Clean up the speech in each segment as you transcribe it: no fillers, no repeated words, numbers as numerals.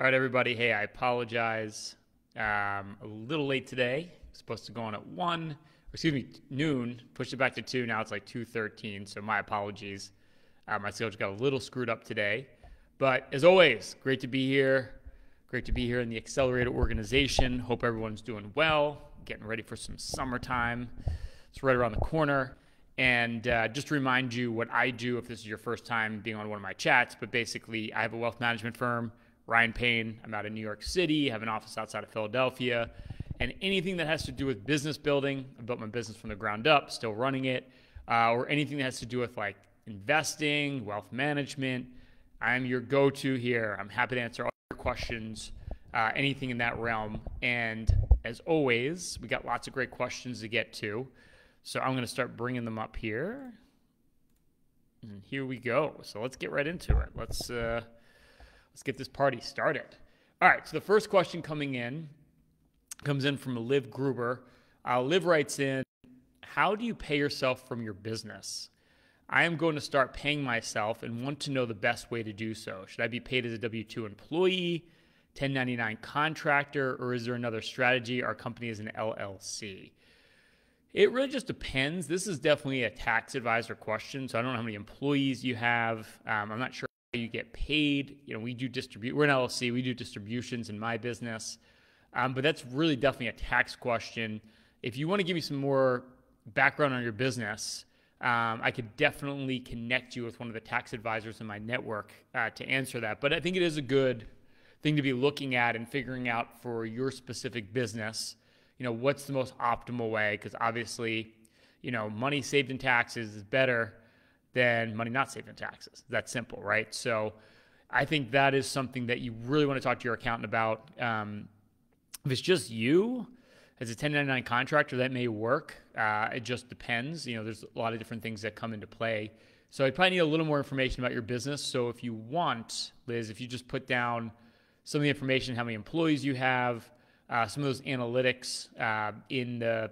All right, everybody. Hey, I apologize. A little late today. Supposed to go on at noon. Pushed it back to 2. Now it's like 2:13. So my apologies. My schedule got a little screwed up today. But as always, great to be here. Great to be here in the Accelerator organization. Hope everyone's doing well. Getting ready for some summertime. It's right around the corner. And just to remind you what I do if this is your first time being on one of my chats. But basically, I have a wealth management firm, Ryan Payne. I'm out in New York City. I have an office outside of Philadelphia. And anything that has to do with business building, I built my business from the ground up, still running it, or anything that has to do with like investing, wealth management, I'm your go-to here. I'm happy to answer all your questions, anything in that realm. And as always, we got lots of great questions to get to. So I'm going to start bringing them up here. And here we go. So let's get right into it. Let's get this party started. All right, so the first question comes in from Liv Gruber. Liv writes in, how do you pay yourself from your business? I am going to start paying myself and want to know the best way to do so. Should I be paid as a W-2 employee, 1099 contractor, or is there another strategy? Our company is an LLC. It really just depends. This is definitely a tax advisor question, so I don't know how many employees you have. I'm not sure how you get paid. You know, we're an LLC. We do distributions in my business. But that's really definitely a tax question. If you want to give me some more background on your business, I could definitely connect you with one of the tax advisors in my network to answer that. But I think it is a good thing to be looking at and figuring out for your specific business, you know, what's the most optimal way? Because obviously, you know, money saved in taxes is better than money not saved in taxes. That's simple, right? So I think that is something that you really want to talk to your accountant about. If it's just you as a 1099 contractor, that may work. It just depends. You know, there's a lot of different things that come into play. So I probably need a little more information about your business. So if you want, Liz, if you just put down some of the information, how many employees you have, some of those analytics in the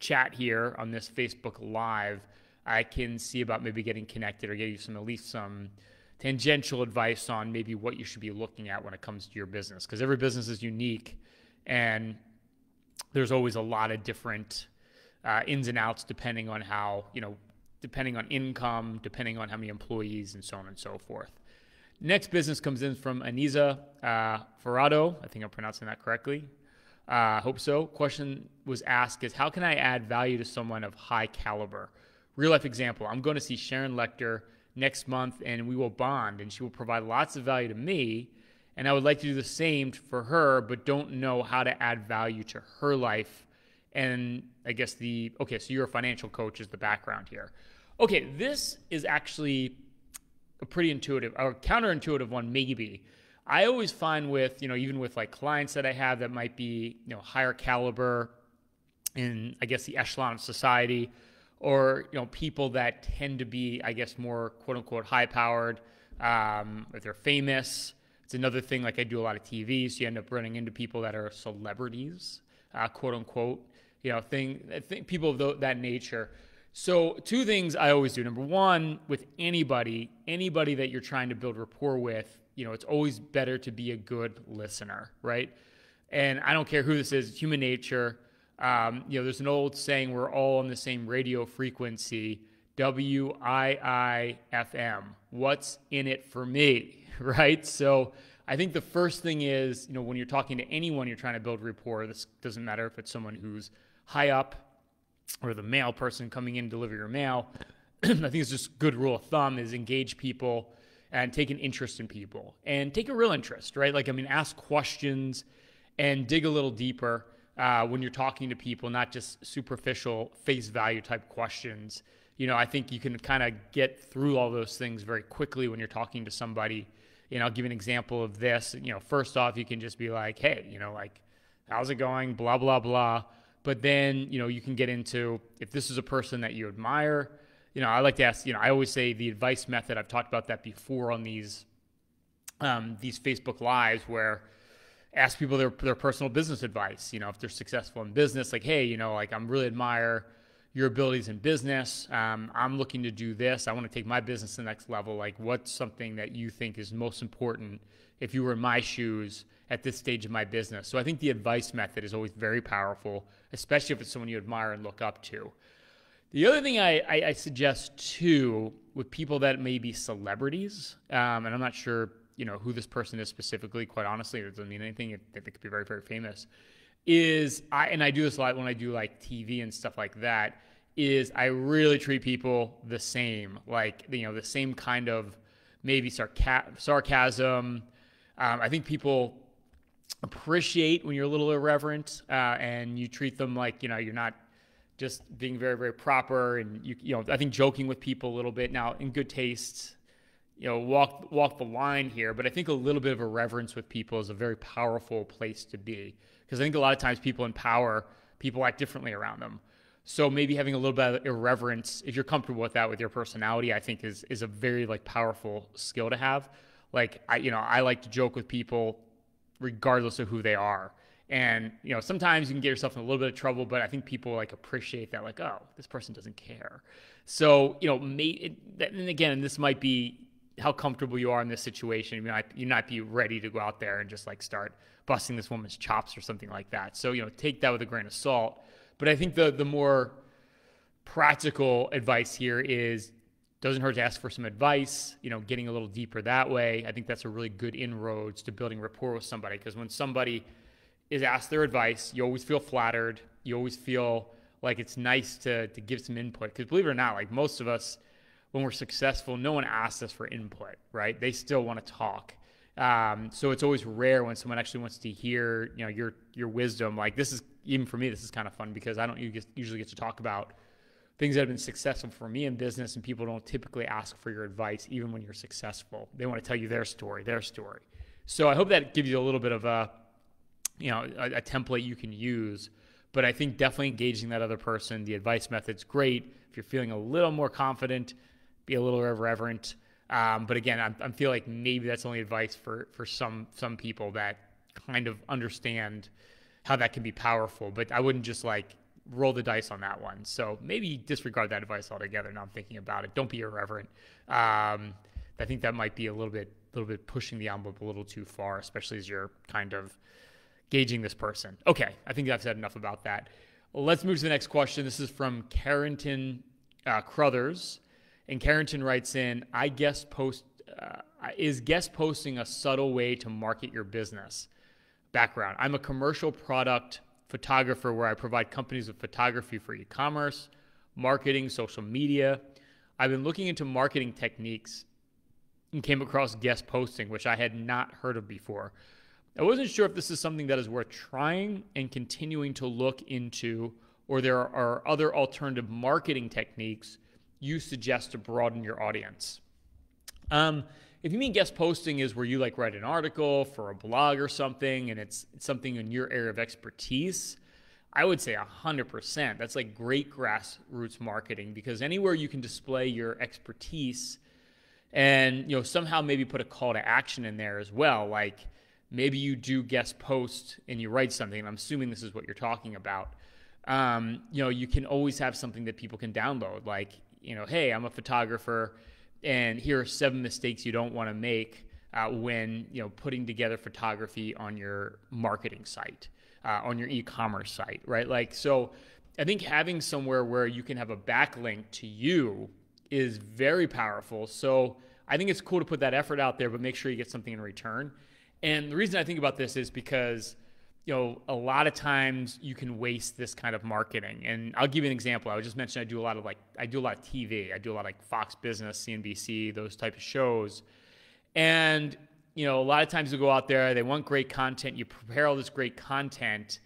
chat here on this Facebook Live, I can see about maybe getting connected or get you at least some tangential advice on maybe what you should be looking at when it comes to your business. Because every business is unique. And there's always a lot of different ins and outs depending on how, you know, depending on income, depending on how many employees and so on and so forth. Next business comes in from Aniza Ferrado. I think I'm pronouncing that correctly. Hope so. Question was asked is, how can I add value to someone of high caliber? Real life example, I'm going to see Sharon Lechter next month and we will bond and she will provide lots of value to me. And I would like to do the same for her, but don't know how to add value to her life. And I guess so you're a financial coach is the background here. Okay, this is actually a pretty intuitive or counterintuitive one, maybe. I always find with, you know, even with like clients that I have that might be, you know, higher caliber in, I guess, the echelon of society, or, you know, people that tend to be, I guess, more quote unquote high powered, if they're famous. It's another thing, like I do a lot of TV, so you end up running into people that are celebrities, quote unquote, you know, people of that nature. So two things I always do. Number one, with anybody that you're trying to build rapport with, you know, it's always better to be a good listener, right? And I don't care who this is, it's human nature. You know, there's an old saying, we're all on the same radio frequency, WIIFM. What's in it for me? Right? So I think the first thing is, you know, when you're talking to anyone you're trying to build rapport, this doesn't matter if it's someone who's high up or the mail person coming in to deliver your mail. I think it's just a good rule of thumb is engage people and take an interest in people and take a real interest, right? Like, I mean, ask questions and dig a little deeper when you're talking to people, not just superficial face value type questions. You know, I think you can kind of get through all those things very quickly when you're talking to somebody. You know, I'll give you an example of this. You know, first off, you can just be like, hey, you know, like, how's it going? Blah, blah, blah. But then, you know, you can get into, if this is a person that you admire, you know, I like to ask, you know, I always say the advice method. I've talked about that before on these Facebook Lives where ask people their personal business advice. You know, if they're successful in business, like, hey, you know, like, I'm really admire, your abilities in business. I'm looking to do this. I want to take my business to the next level. Like, what's something that you think is most important if you were in my shoes at this stage of my business? So I think the advice method is always very powerful, especially if it's someone you admire and look up to. The other thing I suggest too with people that may be celebrities, and I'm not sure who this person is specifically, quite honestly, it doesn't mean anything, they could be very, very famous, is I do this a lot when I do like TV and stuff like that, is I really treat people the same, like, the same kind of maybe sarcasm. I think people appreciate when you're a little irreverent, and you treat them like, you're not just being very, very proper, and I think joking with people a little bit now in good taste, walk the line here. But I think a little bit of irreverence with people is a very powerful place to be, because I think a lot of times people in power, people act differently around them. So maybe having a little bit of irreverence, if you're comfortable with that with your personality, I think is a very powerful skill to have. Like I like to joke with people regardless of who they are. And, sometimes you can get yourself in a little bit of trouble, but I think people appreciate that, oh, this person doesn't care. So, and again, this might be how comfortable you are in this situation. You might be ready to go out there and just start busting this woman's chops or something like that. So, take that with a grain of salt. But I think the more practical advice here is, doesn't hurt to ask for some advice, getting a little deeper that way. I think that's a really good inroads to building rapport with somebody, because when somebody is asked their advice, you always feel flattered. You always feel like it's nice to give some input. Because believe it or not, most of us, when we're successful, no one asks us for input, right? They still want to talk. So it's always rare when someone actually wants to hear, your wisdom. This is, even for me, this is kind of fun, because I don't usually get to talk about things that have been successful for me in business, and people don't typically ask for your advice, even when you're successful. They want to tell you their story. So I hope that gives you a little bit of a template you can use. But I think definitely engaging that other person, the advice method's great. If you're feeling a little more confident, be a little irreverent. But again, I feel like maybe that's only advice for some people that kind of understand how that can be powerful. But I wouldn't just roll the dice on that one. So maybe disregard that advice altogether. Now I'm thinking about it. Don't be irreverent. I think that might be a little bit pushing the envelope a little too far, especially as you're kind of gauging this person. Okay, I think I've said enough about that. Let's move to the next question. This is from Carrington Crothers. And Carrington writes in, is guest posting a subtle way to market your business? Background: I'm a commercial product photographer where I provide companies with photography for e-commerce, marketing, social media. I've been looking into marketing techniques and came across guest posting, which I had not heard of before. I wasn't sure if this is something that is worth trying and continuing to look into, or there are other alternative marketing techniques you suggest to broaden your audience. If you mean guest posting is where you write an article for a blog or something, and it's something in your area of expertise, I would say 100%. That's great grassroots marketing, because anywhere you can display your expertise and somehow maybe put a call to action in there as well. Maybe you do guest post and you write something, and I'm assuming this is what you're talking about. You can always have something that people can download, hey, I'm a photographer, and here are 7 mistakes you don't want to make when putting together photography on your marketing site, on your e-commerce site, right? So I think having somewhere where you can have a backlink to you is very powerful. So I think it's cool to put that effort out there, but make sure you get something in return. And the reason I think about this is because a lot of times you can waste this kind of marketing. And I'll give you an example. I just mentioned I do a lot of TV. I do a lot of Fox Business, CNBC, those type of shows. And, a lot of times you go out there, they want great content. You prepare all this great content,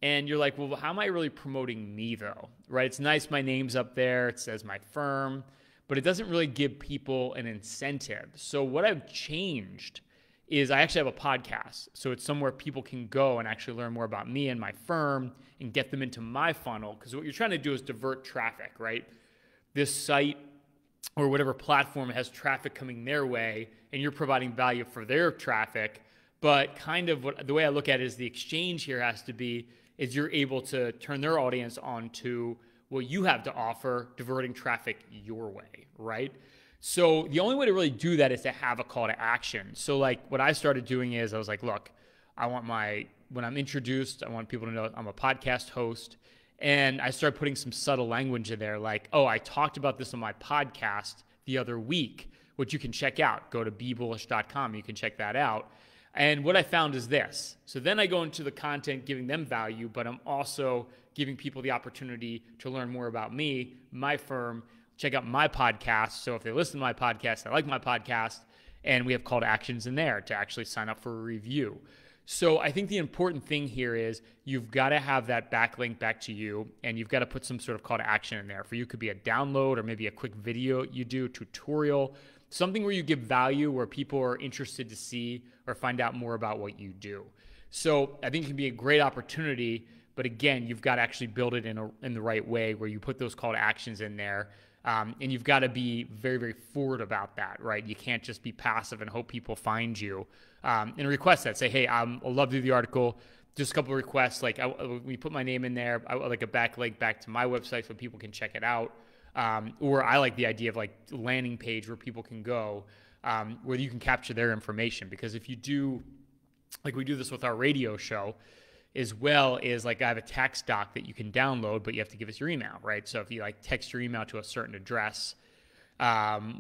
and you're like, well, how am I really promoting me though? Right? It's nice. My name's up there. It says my firm, but it doesn't really give people an incentive. So what I've changed is I actually have a podcast. So it's somewhere people can go and actually learn more about me and my firm and get them into my funnel. Because what you're trying to do is divert traffic, right? This site or whatever platform has traffic coming their way, and you're providing value for their traffic. But kind of the way I look at it is the exchange here has to be is you're able to turn their audience onto what you have to offer, diverting traffic your way, right? So the only way to really do that is to have a call to action. So like what I started doing is I was like, look, when I'm introduced, I want people to know I'm a podcast host. And I started putting some subtle language in there like, oh, I talked about this on my podcast the other week, which you can check out. Go to bebullish.com. You can check that out. And what I found is this. So then I go into the content giving them value, but I'm also giving people the opportunity to learn more about me, my firm, check out my podcast. So if they listen to my podcast, they like my podcast, and we have call to actions in there to actually sign up for a review. So I think the important thing here is you've got to have that backlink back to you, and you've got to put some sort of call to action in there. For you, it could be a download or maybe a quick video you do, tutorial, something where you give value, where people are interested to see or find out more about what you do. So I think it can be a great opportunity, but again, you've got to actually build it in the right way where you put those call to actions in there. And you've got to be very, very forward about that, right? You can't just be passive and hope people find you. And request that. Say, hey, I'll love to do the article. Just a couple of requests. Like we put my name in there. I would like a backlink back to my website so people can check it out. Or I like the idea of like landing page where people can go, where you can capture their information. Because if you do, like we do this with our radio show, as well as like I have a text doc that you can download, but you have to give us your email, right? So if you like text your email to a certain address,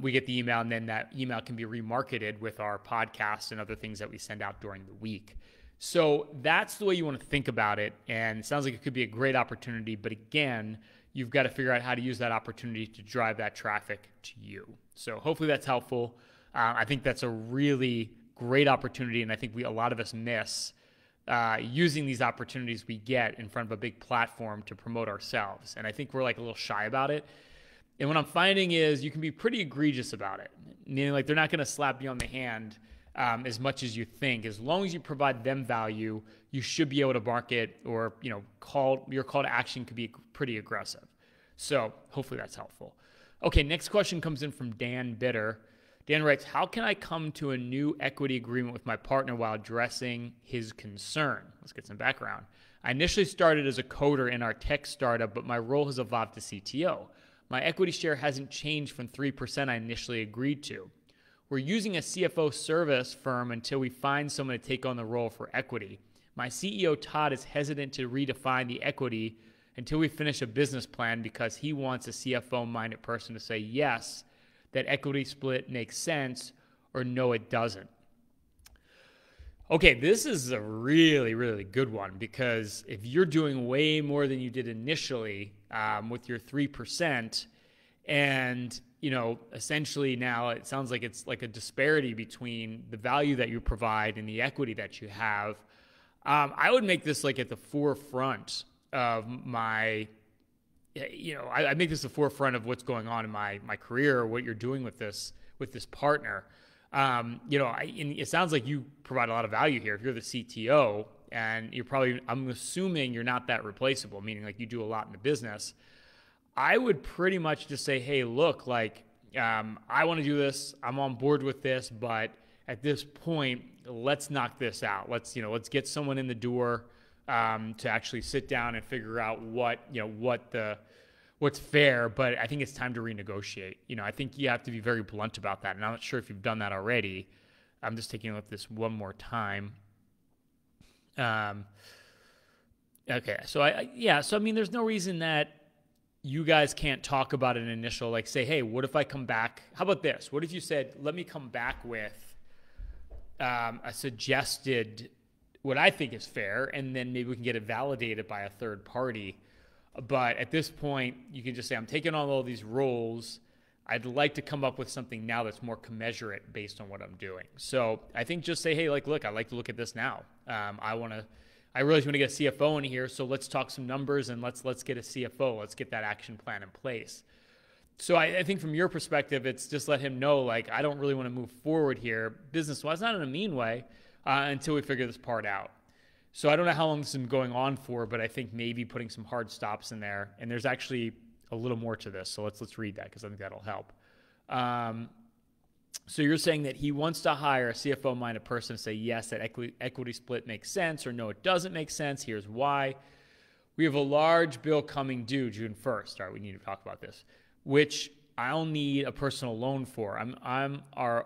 we get the email, and then that email can be remarketed with our podcasts and other things that we send out during the week. So that's the way you want to think about it. And it sounds like it could be a great opportunity, but again, you've got to figure out how to use that opportunity to drive that traffic to you. So hopefully that's helpful. I think that's a really great opportunity, and I think a lot of us miss using these opportunities we get in front of a big platform to promote ourselves. And I think we're like a little shy about it. And what I'm finding is you can be pretty egregious about it. Meaning like they're not going to slap you on the hand as much as you think. As long as you provide them value, you should be able to market, or your call to action could be pretty aggressive. So hopefully that's helpful. Okay, next question comes in from Dan Bitter. Dan writes, how can I come to a new equity agreement with my partner while addressing his concern? Let's get some background. I initially started as a coder in our tech startup, but my role has evolved to CTO. My equity share hasn't changed from 3% I initially agreed to. We're using a CFO service firm until we find someone to take on the role for equity. My CEO, Todd, is hesitant to redefine the equity until we finish a business plan because he wants a CFO-minded person to say yes, that equity split makes sense, or no, it doesn't. Okay, this is a really, really good one, because if you're doing way more than you did initially with your 3%, and essentially now it sounds like it's like a disparity between the value that you provide and the equity that you have, I would make this like at the forefront of my I make this the forefront of what's going on in my career, or what you're doing with this partner. It sounds like you provide a lot of value here. If you're the CTO, and I'm assuming you're not that replaceable, meaning like you do a lot in the business, I would pretty much just say, hey, look, like I want to do this. I'm on board with this, but at this point, let's knock this out. Let's get someone in the door to actually sit down and figure out what's fair, but I think it's time to renegotiate. I think you have to be very blunt about that, and I'm not sure if you've done that already. I'm just taking a look at this one more time. Okay, so I mean, there's no reason that you guys can't talk about an initial, like say, hey, what if I come back? How about this? What if you said, let me come back with a suggested, what I think is fair, and then maybe we can get it validated by a third party. But at this point, you can just say, I'm taking on all these roles. I'd like to come up with something now that's more commensurate based on what I'm doing. So I think just say, hey, like, look, I'd like to look at this now. I really want to get a CFO in here, so let's talk some numbers, and let's get a CFO. Let's get that action plan in place. So I think from your perspective, it's just let him know, like, I don't really want to move forward here business-wise, not in a mean way, until we figure this part out. So I don't know how long this has been going on for, but I think maybe putting some hard stops in there. And there's actually a little more to this, so let's read that, because I think that'll help. So you're saying that he wants to hire a CFO-minded person to say yes, that equity split makes sense, or no, it doesn't make sense. Here's why. We have a large bill coming due June 1st. All right, we need to talk about this, which I'll need a personal loan for. I'm our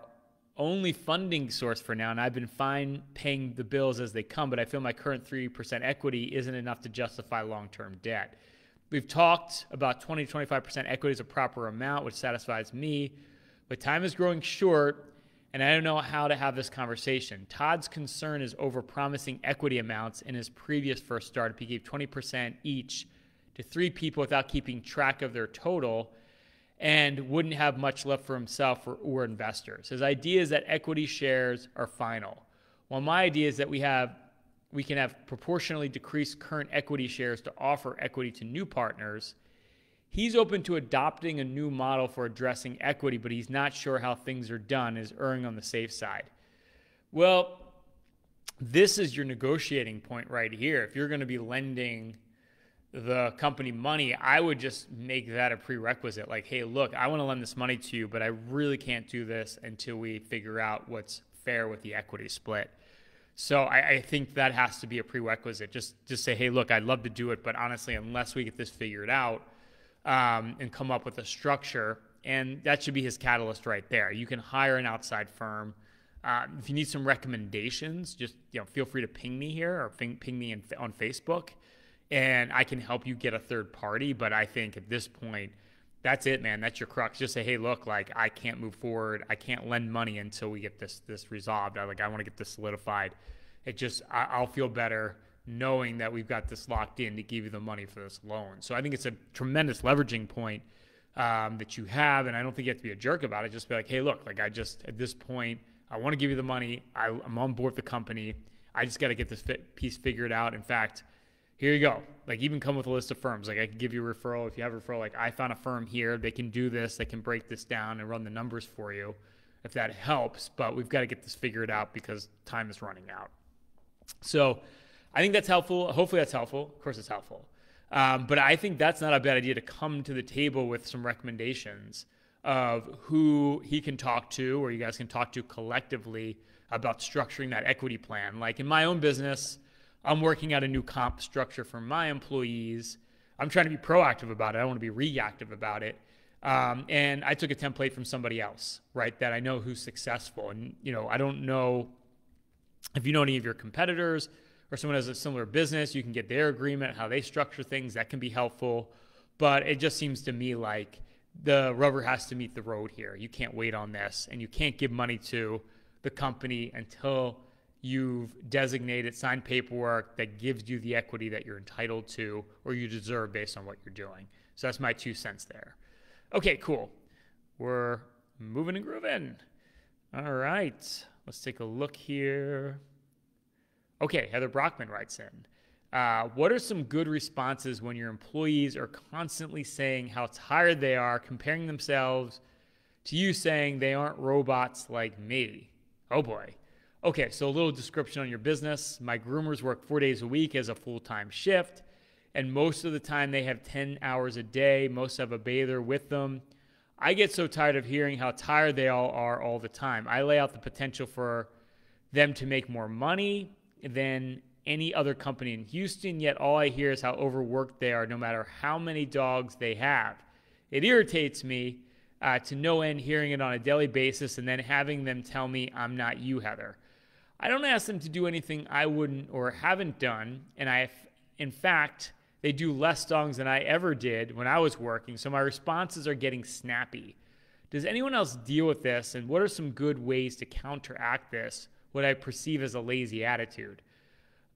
only funding source for now, and I've been fine paying the bills as they come, but I feel my current 3% equity isn't enough to justify long-term debt. We've talked about 20 to 25% equity is a proper amount, which satisfies me, but time is growing short, and I don't know how to have this conversation. Todd's concern is over-promising equity amounts in his previous first startup. He gave 20% each to 3 people without keeping track of their total, and wouldn't have much left for himself or investors. His idea is that equity shares are final. While my idea is that we can have proportionally decreased current equity shares to offer equity to new partners, he's open to adopting a new model for addressing equity, but he's not sure how things are done, is erring on the safe side. Well, this is your negotiating point right here. If you're going to be lending the company money, I would just make that a prerequisite. Like, hey, look, I want to lend this money to you, but I really can't do this until we figure out what's fair with the equity split. So I think that has to be a prerequisite. Just say, hey, look, I'd love to do it, but honestly, unless we get this figured out and come up with a structure, and that should be his catalyst right there. You can hire an outside firm. If you need some recommendations, just feel free to ping me here or ping me on Facebook, and I can help you get a third party. But I think at this point, that's it, man. That's your crux. Just say, hey, look, like I can't move forward. I can't lend money until we get this resolved. I want to get this solidified. I'll feel better knowing that we've got this locked in to give you the money for this loan. So I think it's a tremendous leveraging point that you have, and I don't think you have to be a jerk about it. Just be like, hey, look, like at this point, I want to give you the money. I'm on board with the company. I just got to get this piece figured out. In fact, here you go. Like, even come with a list of firms. Like, I can give you a referral. If you have a referral, like I found a firm here. They can do this. They can break this down and run the numbers for you if that helps. But we've got to get this figured out because time is running out. So I think that's helpful. Hopefully that's helpful. Of course it's helpful. But I think that's not a bad idea to come to the table with some recommendations of who he can talk to or you guys can talk to collectively about structuring that equity plan. Like in my own business, I'm working out a new comp structure for my employees. I'm trying to be proactive about it. I don't want to be reactive about it. And I took a template from somebody else, right, that I know who's successful. And, I don't know if you know any of your competitors or someone has a similar business, you can get their agreement, how they structure things. That can be helpful. But it just seems to me like the rubber has to meet the road here. You can't wait on this, and you can't give money to the company until you've designated, signed paperwork that gives you the equity that you're entitled to or you deserve based on what you're doing. So that's my 2 cents there. Okay, cool. We're moving and grooving. All right. Let's take a look here. Okay, Heather Brockman writes in. What are some good responses when your employees are constantly saying how tired they are, comparing themselves to you, saying they aren't robots like me? Oh boy. Okay, so a little description on your business. My groomers work 4 days a week as a full-time shift, and most of the time they have 10 hours a day. Most have a bather with them. I get so tired of hearing how tired they all are all the time. I lay out the potential for them to make more money than any other company in Houston, yet all I hear is how overworked they are no matter how many dogs they have. It irritates me to no end hearing it on a daily basis and then having them tell me I'm not you, Heather. I don't ask them to do anything I wouldn't or haven't done, and in fact, they do less dogs than I ever did when I was working, so my responses are getting snappy. Does anyone else deal with this, and what are some good ways to counteract this, what I perceive as a lazy attitude?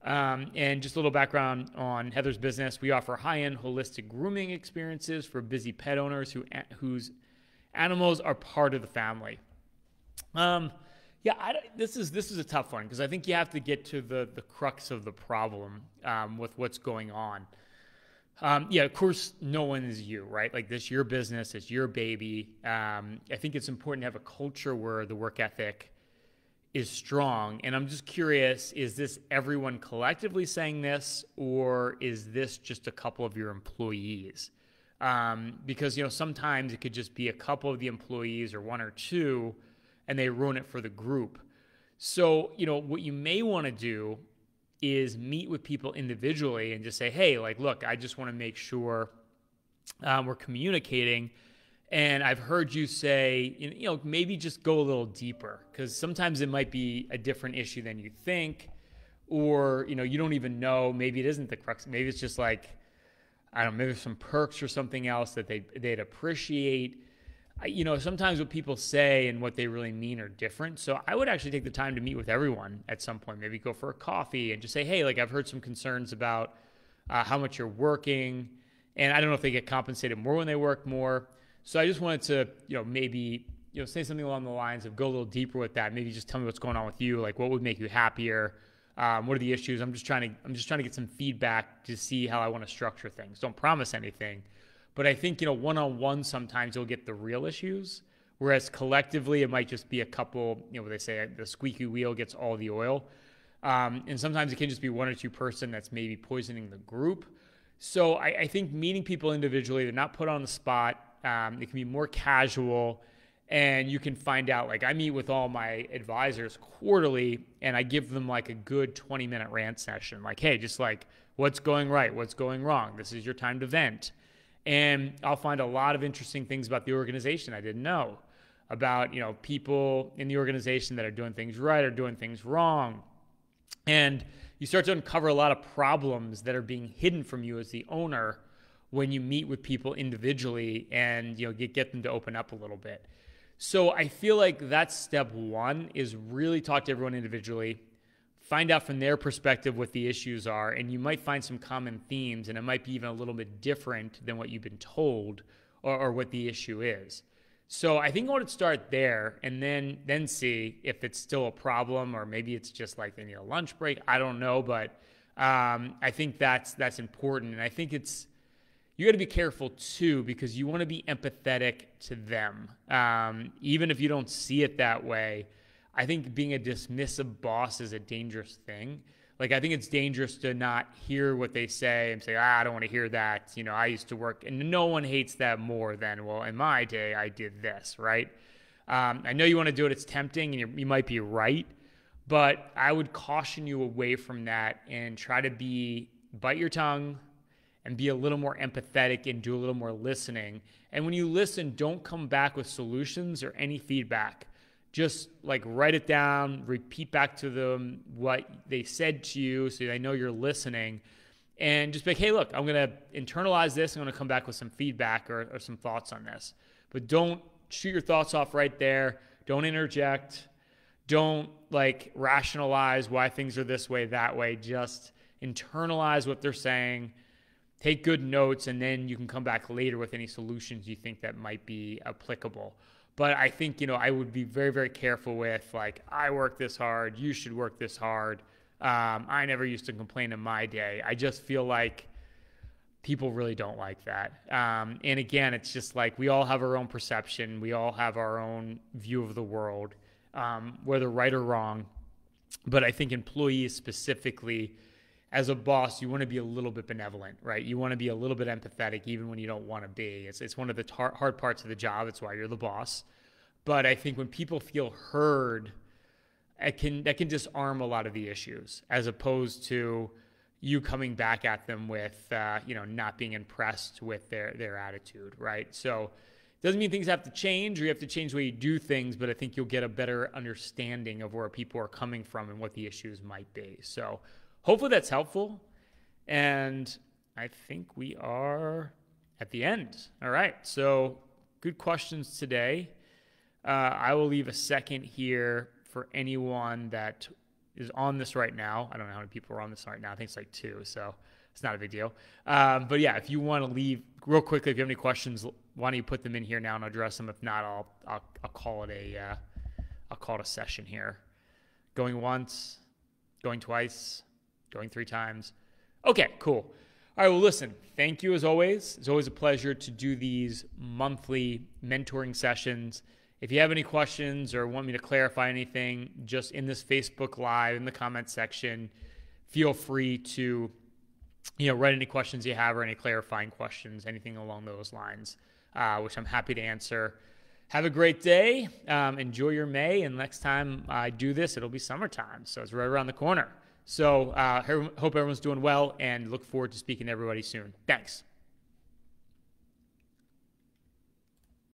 And just a little background on Heather's business. We offer high-end holistic grooming experiences for busy pet owners whose animals are part of the family. This is a tough one because I think you have to get to the crux of the problem with what's going on. Of course, no one is you, right? Like this, your business, it's your baby. I think it's important to have a culture where the work ethic is strong. And I'm just curious, is this everyone collectively saying this, or is this just a couple of your employees? Because, sometimes it could just be a couple of the employees or 1 or 2, and they ruin it for the group. So, what you may want to do is meet with people individually and just say, hey, like, look, I just want to make sure we're communicating. And I've heard you say, maybe just go a little deeper, because sometimes it might be a different issue than you think, or, you don't even know. Maybe it isn't the crux. Maybe it's just like, I don't know, maybe some perks or something else that they'd appreciate. Sometimes what people say and what they really mean are different. So I would actually take the time to meet with everyone at some point, maybe go for a coffee and just say, hey, like, I've heard some concerns about how much you're working. And I don't know if they get compensated more when they work more. So I just wanted to, maybe, say something along the lines of go a little deeper with that. Maybe just tell me what's going on with you. Like, what would make you happier? What are the issues? I'm just trying to get some feedback to see how I want to structure things. Don't promise anything. But I think, one-on-one, sometimes you'll get the real issues, whereas collectively it might just be a couple, what they say, the squeaky wheel gets all the oil. And sometimes it can just be one or two person that's maybe poisoning the group. So I think meeting people individually, they're not put on the spot. It can be more casual, and you can find out, like, I meet with all my advisors quarterly, and I give them like a good 20-minute rant session. Like, hey, just like, what's going right? What's going wrong? This is your time to vent. And I'll find a lot of interesting things about the organization I didn't know about, people in the organization that are doing things right or doing things wrong. And you start to uncover a lot of problems that are being hidden from you as the owner when you meet with people individually and, get them to open up a little bit. So I feel like that's step one, is really talk to everyone individually, find out from their perspective what the issues are, and you might find some common themes, and it might be even a little bit different than what you've been told or what the issue is. So I think I want to start there and then see if it's still a problem, or maybe it's just like they need a lunch break. I don't know, but I think that's important. And I think you got to be careful too, because you want to be empathetic to them. Even if you don't see it that way, I think being a dismissive boss is a dangerous thing. Like, I think it's dangerous to not hear what they say and say, I don't want to hear that. I used to work, and no one hates that more than, well, in my day, I did this, right? I know you want to do it. It's tempting, and you might be right, but I would caution you away from that and try to bite your tongue and be a little more empathetic and do a little more listening. And when you listen, don't come back with solutions or any feedback. Just like write it down, repeat back to them what they said to you so they know you're listening, and just be like, hey, look, I'm going to internalize this. I'm going to come back with some feedback or some thoughts on this. But don't shoot your thoughts off right there. Don't interject. Don't like rationalize why things are this way, that way. Just internalize what they're saying. Take good notes, and then you can come back later with any solutions you think that might be applicable. But I think, I would be very, very careful with, like, I work this hard, you should work this hard. I never used to complain in my day. I just feel like people really don't like that. And again, it's just like we all have our own perception. We all have our own view of the world, whether right or wrong. But I think employees specifically, as a boss, you want to be a little bit benevolent, right? You want to be a little bit empathetic even when you don't want to be. It's one of the hard parts of the job. It's why you're the boss. But I think when people feel heard, that can disarm a lot of the issues, as opposed to you coming back at them with, not being impressed with their attitude, right? So it doesn't mean things have to change or you have to change the way you do things, but I think you'll get a better understanding of where people are coming from and what the issues might be. So hopefully that's helpful, and I think we are at the end. All right, so good questions today. I will leave a second here for anyone that is on this right now. I don't know how many people are on this right now. I think it's like 2, so it's not a big deal. But yeah, if you want to leave real quickly, if you have any questions, why don't you put them in here now and I'll address them. If not, I'll call it a session here. Going once, going twice, going 3 times. Okay, cool. All right, well, listen, thank you as always. It's always a pleasure to do these monthly mentoring sessions. If you have any questions or want me to clarify anything, just in this Facebook Live, in the comments section, feel free to write any questions you have or any clarifying questions, anything along those lines, which I'm happy to answer. Have a great day. Enjoy your May, and next time I do this, it'll be summertime, so it's right around the corner. So hope everyone's doing well and look forward to speaking to everybody soon. Thanks.